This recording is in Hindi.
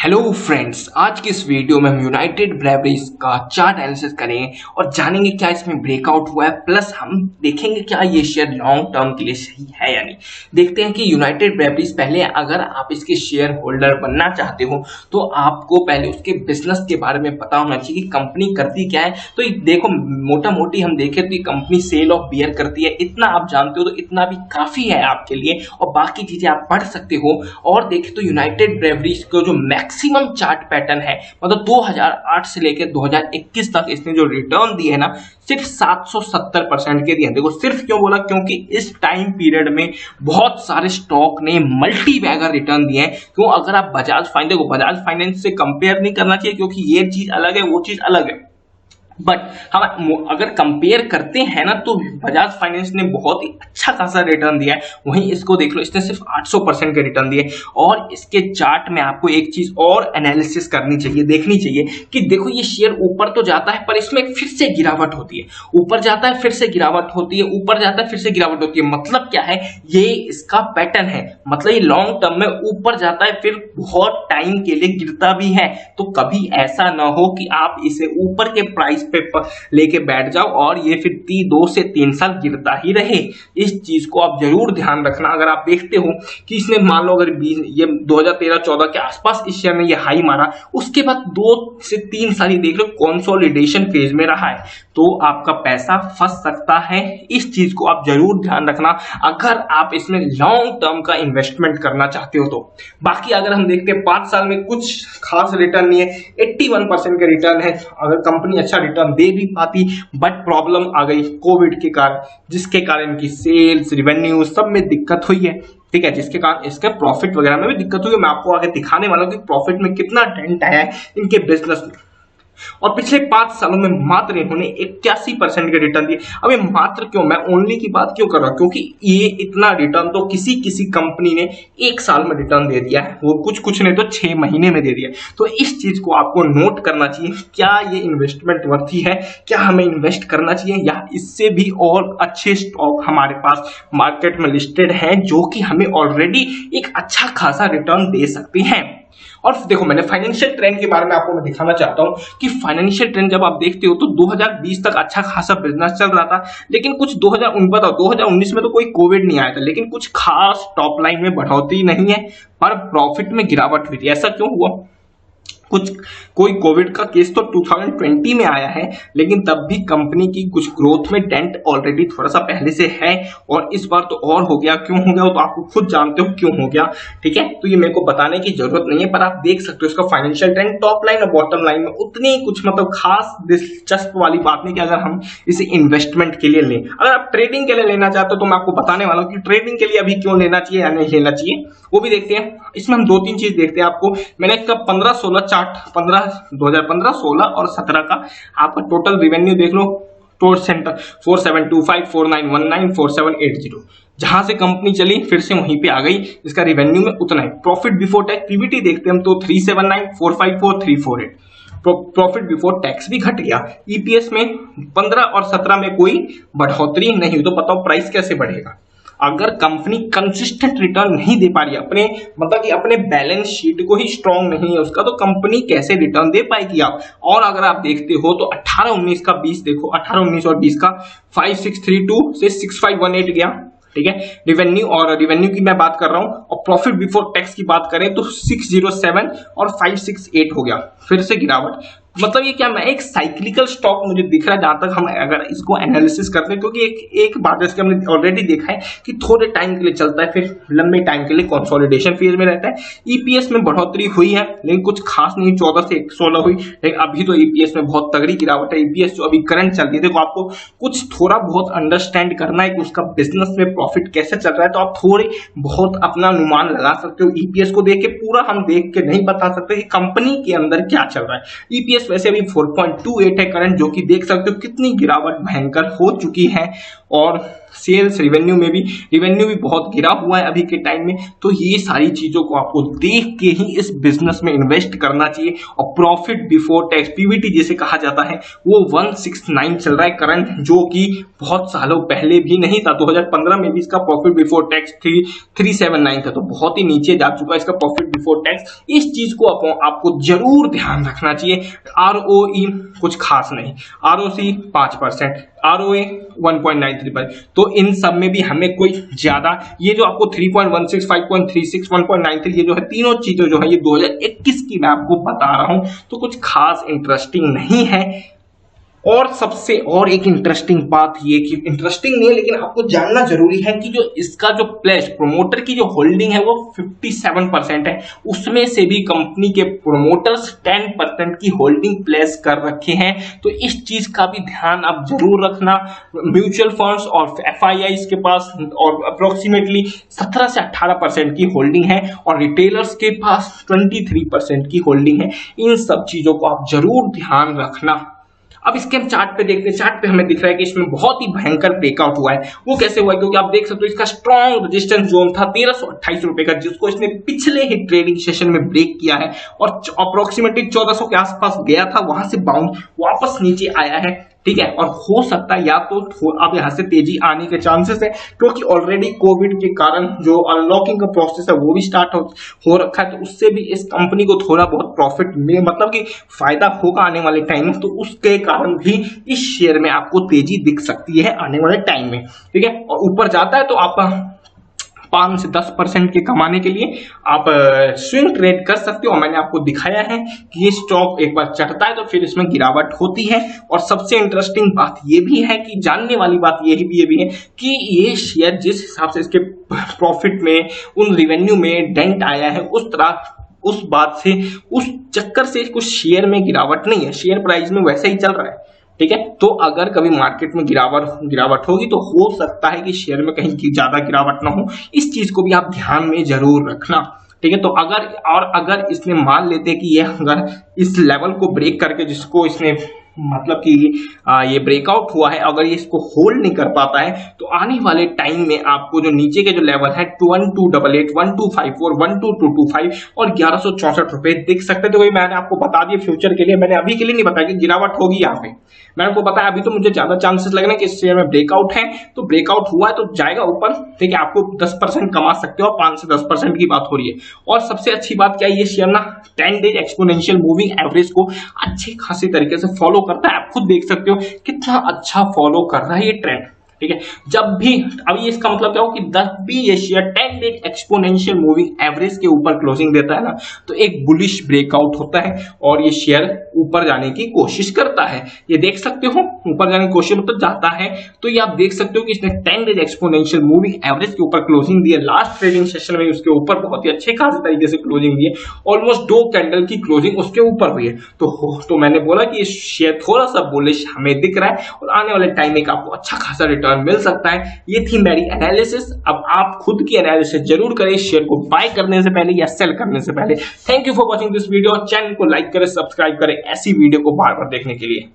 हेलो फ्रेंड्स, आज की इस वीडियो में हम यूनाइटेड ब्रेवरीज का चार्ट एनालिसिस करेंगे और जानेंगे क्या इसमें ब्रेकआउट हुआ है, प्लस हम देखेंगे क्या ये शेयर लॉन्ग टर्म के लिए सही है या नहीं। देखते हैं कि यूनाइटेड ब्रेवरीज, पहले अगर आप इसके शेयर होल्डर बनना चाहते हो तो आपको पहले उसके बिजनेस के बारे में पता होना चाहिए कि कंपनी करती क्या है। तो देखो, मोटा मोटी हम देखें तो ये कंपनी सेल ऑफ बियर करती है, इतना आप जानते हो तो इतना भी काफी है आपके लिए, और बाकी चीजें आप पढ़ सकते हो। और देखें तो यूनाइटेड ब्रेवरीज को जो मैक्सिमम चार्ट पैटर्न है, मतलब 2008 से लेकर 2021 तक इसने जो रिटर्न दिए है ना, सिर्फ 770% के दिए। देखो सिर्फ क्यों बोला, क्योंकि इस टाइम पीरियड में बहुत सारे स्टॉक ने मल्टी बैगर रिटर्न दिए हैं। क्यों? अगर आप बजाज फाइनेंस, देखो बजाज फाइनेंस से कंपेयर नहीं करना चाहिए क्योंकि ये चीज अलग है, वो चीज अलग है, बट हम अगर कंपेयर करते हैं ना तो बजाज फाइनेंस ने बहुत ही अच्छा खासा रिटर्न दिया है। वहीं इसको देख लो, इसने सिर्फ 800% के रिटर्न दिए। और इसके चार्ट में आपको एक चीज और एनालिसिस करनी चाहिए, देखनी चाहिए कि देखो ये शेयर ऊपर तो जाता है पर इसमें फिर से गिरावट होती है, ऊपर जाता है फिर से गिरावट होती है, ऊपर जाता है फिर से गिरावट होती है। मतलब क्या है, ये इसका पैटर्न है। मतलब ये लॉन्ग टर्म में ऊपर जाता है फिर बहुत टाइम के लिए गिरता भी है। तो कभी ऐसा ना हो कि आप इसे ऊपर के प्राइस पे लेके बैठ जाओ और ये फिर 2 से 3 साल गिरता ही रहे। इस चीज को आप जरूर ध्यान रखना। अगर आप देखते हो कि इसने मान लो अगर ये 2013-14 के आसपास इस शेयर ने ये हाई मारा, उसके बाद 2 से 3 साल देख लो कंसोलिडेशन फेज में रहा है, तो आपका पैसा फंस सकता है। इस चीज को आप जरूर ध्यान रखना अगर आप इसमें लॉन्ग टर्म का इन्वेस्टमेंट करना चाहते हो तो। बाकी अगर हम देखते हैं 5 साल में कुछ खास रिटर्न नहीं है, 81% का रिटर्न है। अगर कंपनी अच्छा रिटर्न दे भी पाती, बट प्रॉब्लम आ गई कोविड के कारण, जिसके कारण इनकी सेल्स, रिवेन्यू सब में दिक्कत हुई है। ठीक है, जिसके कारण इसके प्रॉफिट वगैरह में भी दिक्कत हुई है। मैं आपको आगे दिखाने वाला हूं कि प्रॉफिट में कितना डेंट आया है इनके बिजनेस में। और पिछले 5 सालों में मात्र इन्होंने 81% के रिटर्न दिए। अब ये मात्र क्यों, मैं ओनली की बात क्यों कर रहा हूं, क्योंकि ये इतना रिटर्न तो किसी कंपनी ने 1 साल में रिटर्न दे दिया है, वो कुछ ने तो 6 महीने में दे दिया। तो इस चीज को आपको नोट करना चाहिए, क्या ये इन्वेस्टमेंट वर्थी है, क्या हमें इन्वेस्ट करना चाहिए, या इससे भी और अच्छे स्टॉक हमारे पास मार्केट में लिस्टेड हैं जो कि हमें ऑलरेडी एक अच्छा खासा रिटर्न दे सकते हैं। और देखो, मैंने फाइनेंशियल ट्रेंड के बारे में आपको मैं दिखाना चाहता हूं कि फाइनेंशियल ट्रेंड जब आप देखते हो तो 2020 तक अच्छा खासा बिजनेस चल रहा था, लेकिन कुछ 2019 में तो कोई कोविड नहीं आया था, लेकिन कुछ खास टॉप लाइन में बढ़ोतरी नहीं है पर प्रॉफिट में गिरावट हुई थी। ऐसा क्यों हुआ? कोई कोविड का केस तो 2020 में आया है, लेकिन तब भी कंपनी की कुछ ग्रोथ में डेंट ऑलरेडी थोड़ा सा पहले से है, और इस बार तो और हो गया। क्यों हो गया वो तो आपको खुद जानते हो क्यों हो गया। ठीक है, तो ये मेरे को बताने की जरूरत नहीं है, पर आप देख सकते हो इसका फाइनेंशियल ट्रेंड टॉप लाइन और बॉटम लाइन में उतनी कुछ मतलब खास दिलचस्प वाली बात नहीं कि अगर हम इसे इन्वेस्टमेंट के लिए लें। अगर आप ट्रेडिंग के लिए लेना चाहते हो तो मैं आपको बताने वाला हूँ कि ट्रेडिंग के लिए अभी क्यों लेना चाहिए या नहीं लेना चाहिए, वो भी देखते हैं। इसमें हम 2-3 चीज देखते हैं। आपको मैंने इसका 15-16 चार्ट 2015, 16 और 17 का आपका टोटल रिवेन्यू देख लो। टोर सेंटर 4725, 4919, 4780, जहां से कंपनी चली फिर से वहीं पे आ गई। इसका रिवेन्यू में उतना ही। प्रॉफिट बिफोर टैक्स पीबीटी देखते हैं हम तो 379, 454, 348। प्रॉफिट बिफोर टैक्स भी घट गया। ईपीएस में 15 और 17 में कोई बढ़ोतरी नहीं हुई। तो बताओ प्राइस कैसे बढ़ेगा अगर कंपनी कंसिस्टेंट रिटर्न नहीं दे पा रही है, अपने मतलब कि अपने बैलेंस शीट को ही स्ट्रॉन्ग नहीं है उसका, तो कंपनी कैसे रिटर्न दे पाएगी आप। और अगर आप देखते हो तो 18-19 का 20 देखो, 18-19 और 20 का 5632 से 6518 गया। ठीक है, रिवेन्यू की मैं बात कर रहा हूं, और प्रॉफिट बिफोर टैक्स की बात करें तो 607 और 568 हो गया, फिर से गिरावट। मतलब ये क्या, मैं एक साइक्लिकल स्टॉक मुझे दिख रहा है जहां तक हम अगर इसको एनालिसिस करते हैं, क्योंकि एक बात जैसे हमने ऑलरेडी देखा है कि थोड़े टाइम के लिए चलता है, फिर लंबे टाइम के लिए कंसोलिडेशन फेज में रहता है। ईपीएस में बढ़ोतरी हुई है लेकिन कुछ खास नहीं, 14 से 116 हुई, लेकिन अभी तो ईपीएस में बहुत तगड़ी गिरावट है। ईपीएस जो अभी करंट चल रही है, देखो आपको कुछ थोड़ा बहुत अंडरस्टैंड करना है कि उसका बिजनेस में प्रॉफिट कैसे चल रहा है, तो आप थोड़े बहुत अपना अनुमान लगा सकते हो। ईपीएस को देख के पूरा हम देख के नहीं बता सकते कि कंपनी के अंदर क्या चल रहा है। ईपीएस वैसे अभी 4.28 है करंट, जो कि देख सकते हो कितनी गिरावट भयंकर हो चुकी है। और सेल्स रिवेन्यू में भी रिवेन्यू भी बहुत गिरा हुआ है अभी के टाइम में। तो ये सारी चीजों को आपको देख के ही इस बिजनेस में इन्वेस्ट करना चाहिए। और प्रॉफिट बिफोर टैक्स पीबीटी जिसे कहा जाता है वो 169 चल रहा है करंट, जो कि बहुत सालों पहले भी नहीं था। 2015 में भी इसका प्रॉफिट बिफोर टैक्स 379 था, तो बहुत ही नीचे जा चुका है इसका प्रॉफिट बिफोर टैक्स। इस चीज को आपको जरूर ध्यान रखना चाहिए। आरओई कुछ खास नहीं, आरओसी 5%, आरओए 1.93, तो इन सब में भी हमें कोई ज्यादा ये जो आपको 3.16, 5.36, 1.93 ये जो है तीनों चीजें जो है ये 2021 की मैं आपको बता रहा हूं, तो कुछ खास इंटरेस्टिंग नहीं है। और सबसे और एक इंटरेस्टिंग बात ये कि इंटरेस्टिंग नहीं है लेकिन आपको जानना जरूरी है कि जो इसका जो प्लेस प्रमोटर की जो होल्डिंग है वो 57% है, उसमें से भी कंपनी के प्रोमोटर्स 10% की होल्डिंग प्लेस कर रखे हैं। तो इस चीज का भी ध्यान आप जरूर रखना। म्यूचुअल फंड्स और एफआईआईज के पास और अप्रोक्सीमेटली 17 से 18% की होल्डिंग है और रिटेलर्स के पास 23% की होल्डिंग है। इन सब चीजों को आप जरूर ध्यान रखना। अब इसके हम चार्ट पे देखते हैं। चार्ट पे हमें दिख रहा है कि इसमें बहुत ही भयंकर ब्रेकआउट हुआ है। वो कैसे हुआ है? क्योंकि आप देख सकते हो इसका स्ट्रॉन्ग रेजिस्टेंस जोन था 1328 रुपए का, जिसको इसने पिछले ही ट्रेडिंग सेशन में ब्रेक किया है और अप्रोक्सीमेटली 1400 के आसपास गया था, वहां से बाउंड वापस नीचे आया है। ठीक है, और हो सकता है या तो अब यहां से तेजी आने के चांसेस है, क्योंकि ऑलरेडी कोविड के कारण जो अनलॉकिंग का प्रोसेस है वो भी स्टार्ट हो रखा है, तो उससे भी इस कंपनी को थोड़ा बहुत प्रॉफिट में मतलब कि फायदा होगा आने वाले टाइम में। तो उसके कारण भी इस शेयर में आपको तेजी दिख सकती है आने वाले टाइम में। ठीक है, और ऊपर जाता है तो आप 5 से 10% के कमाने के लिए आप स्विंग ट्रेड कर सकते हो। और मैंने आपको दिखाया है कि ये स्टॉक एक बार चढ़ता है तो फिर इसमें गिरावट होती है। और सबसे इंटरेस्टिंग बात ये भी है कि जानने वाली बात ये भी है कि ये शेयर जिस हिसाब से इसके प्रॉफिट में उन रिवेन्यू में डेंट आया है उस बात से उस चक्कर से कुछ शेयर में गिरावट नहीं है, शेयर प्राइस में वैसे ही चल रहा है। ठीक है, तो अगर कभी मार्केट में गिरावट होगी तो हो सकता है कि शेयर में कहीं ज्यादा गिरावट ना हो। इस चीज को भी आप ध्यान में जरूर रखना। ठीक है, तो अगर इसने मान लेते कि ये अगर इस लेवल को ब्रेक करके जिसको इसने मतलब कि ये ब्रेकआउट हुआ है, अगर ये इसको होल्ड नहीं कर पाता है तो आने वाले टाइम में आपको जो नीचे के जो लेवल है 1288, 1254, 12225 और 1164 रुपए दिख सकते थे। वही मैंने आपको बता दिया फ्यूचर के लिए, मैंने अभी के लिए नहीं बताया कि गिरावट होगी यहाँ पे। मैंने आपको बताया अभी तो मुझे ज्यादा चांसेस लग रहे हैं कि इस शेयर में ब्रेकआउट है, तो ब्रेकआउट हुआ है तो जाएगा ऊपर। ठीक है, आपको 10% कमा सकते हो, 5 से 10% की बात हो रही है। और सबसे अच्छी बात क्या है, ये शेयर ना 10 डेज एक्सपोनेंशियल मूविंग एवरेज को अच्छे खासे तरीके से फॉलो करता है। आप खुद देख सकते हो कितना अच्छा फॉलो कर रहा है ये ट्रेंड। ठीक है, जब भी अभी इसका मतलब क्या हो कि जब भी ये share 10 days exponential moving average के ऊपर क्लोजिंग देता है ना, तो एक बुलिश ब्रेकआउट होता है और ये शेयर ऊपर जाने की कोशिश करता है। ये देख सकते हो ऊपर जाने की कोशिश मतलब जाता है। तो ये आप देख सकते हो कि इसने 10 डेज एक्सपोनेंशियल मूविंग एवरेज के ऊपर क्लोजिंग दी है। लास्ट ट्रेडिंग सेशन में उसके ऊपर बहुत ही अच्छे खासे तरीके से क्लोजिंग दी है, ऑलमोस्ट 2 कैंडल की क्लोजिंग उसके ऊपर हुई है। तो मैंने बोला कि ये शेयर थोड़ा सा बुलिश हमें दिख रहा है और आने वाले टाइम में आपको अच्छा खासा रिटर्न मिल सकता है। ये थी मेरी एनालिसिस। अब आप खुद की एनालिसिस जरूर करें शेयर को बाय करने से पहले या सेल करने से पहले। Thank you for watching this video. Channel को लाइक करें, सब्सक्राइब करें ऐसी वीडियो को बार बार देखने के लिए।